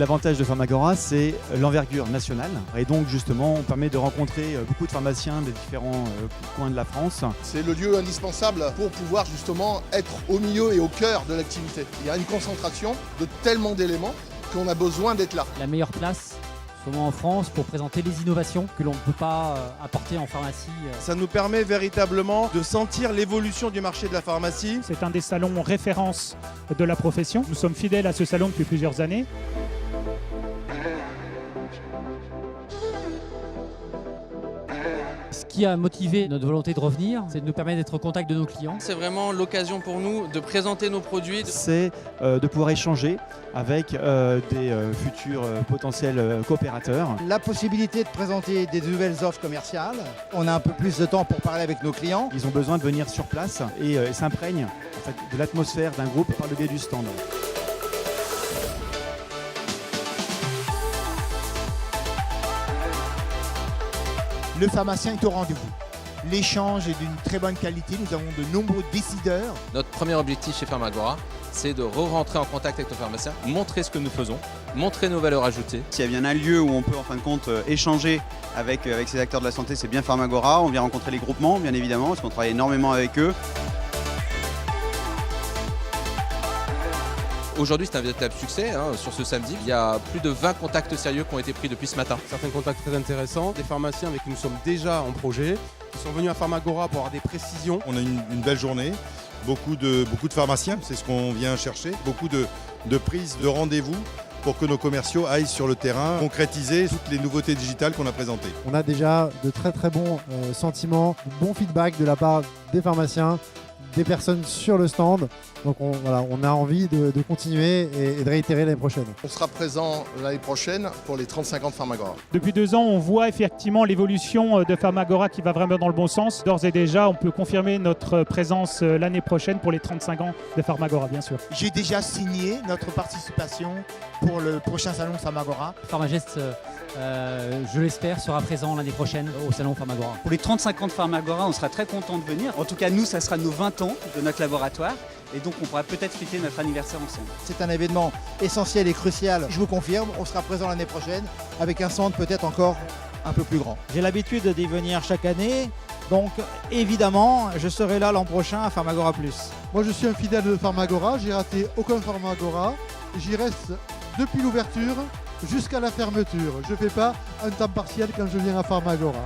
L'avantage de Pharmagora, c'est l'envergure nationale. Et donc justement, on permet de rencontrer beaucoup de pharmaciens des différents coins de la France. C'est le lieu indispensable pour pouvoir justement être au milieu et au cœur de l'activité. Il y a une concentration de tellement d'éléments qu'on a besoin d'être là. La meilleure place, souvent en France, pour présenter les innovations que l'on ne peut pas apporter en pharmacie. Ça nous permet véritablement de sentir l'évolution du marché de la pharmacie. C'est un des salons références de la profession. Nous sommes fidèles à ce salon depuis plusieurs années. Ce qui a motivé notre volonté de revenir, c'est de nous permettre d'être au contact de nos clients. C'est vraiment l'occasion pour nous de présenter nos produits. C'est de pouvoir échanger avec des futurs potentiels coopérateurs. La possibilité de présenter des nouvelles offres commerciales. On a un peu plus de temps pour parler avec nos clients. Ils ont besoin de venir sur place et s'imprègnent en fait, de l'atmosphère d'un groupe par le biais du stand. Le pharmacien est au rendez-vous. L'échange est d'une très bonne qualité. Nous avons de nombreux décideurs. Notre premier objectif chez Pharmagora, c'est de re-rentrer en contact avec nos pharmaciens, montrer ce que nous faisons, montrer nos valeurs ajoutées. S'il y a bien un lieu où on peut en fin de compte échanger avec ces acteurs de la santé, c'est bien Pharmagora. On vient rencontrer les groupements, bien évidemment, parce qu'on travaille énormément avec eux. Aujourd'hui, c'est un véritable succès. Sur ce samedi, il y a plus de 20 contacts sérieux qui ont été pris depuis ce matin. Certains contacts très intéressants, des pharmaciens avec qui nous sommes déjà en projet, qui sont venus à Pharmagora pour avoir des précisions. On a une belle journée, beaucoup de pharmaciens, c'est ce qu'on vient chercher, beaucoup de prises de rendez-vous pour que nos commerciaux aillent sur le terrain concrétiser toutes les nouveautés digitales qu'on a présentées. On a déjà de très bons sentiments, bon feedback de la part des pharmaciens, des personnes sur le stand. Donc on a envie de continuer et de réitérer l'année prochaine. On sera présent l'année prochaine pour les 35 ans de Pharmagora. Depuis 2 ans, on voit effectivement l'évolution de Pharmagora qui va vraiment dans le bon sens. D'ores et déjà, on peut confirmer notre présence l'année prochaine pour les 35 ans de Pharmagora, bien sûr. J'ai déjà signé notre participation pour le prochain salon de Pharmagora. Pharmagest, je l'espère, sera présent l'année prochaine au salon Pharmagora. Pour les 35 ans de Pharmagora, on sera très content de venir. En tout cas, nous, ça sera nos 20 ans de notre laboratoire. Et donc, on pourra peut-être fêter notre anniversaire ensemble. C'est un événement essentiel et crucial. Je vous confirme, on sera présent l'année prochaine avec un stand peut-être encore un peu plus grand. J'ai l'habitude d'y venir chaque année. Donc évidemment, je serai là l'an prochain à Pharmagora+. Moi, je suis un fidèle de Pharmagora. J'ai raté aucun Pharmagora. J'y reste depuis l'ouverture jusqu'à la fermeture. Je ne fais pas un temps partiel quand je viens à Pharmagora.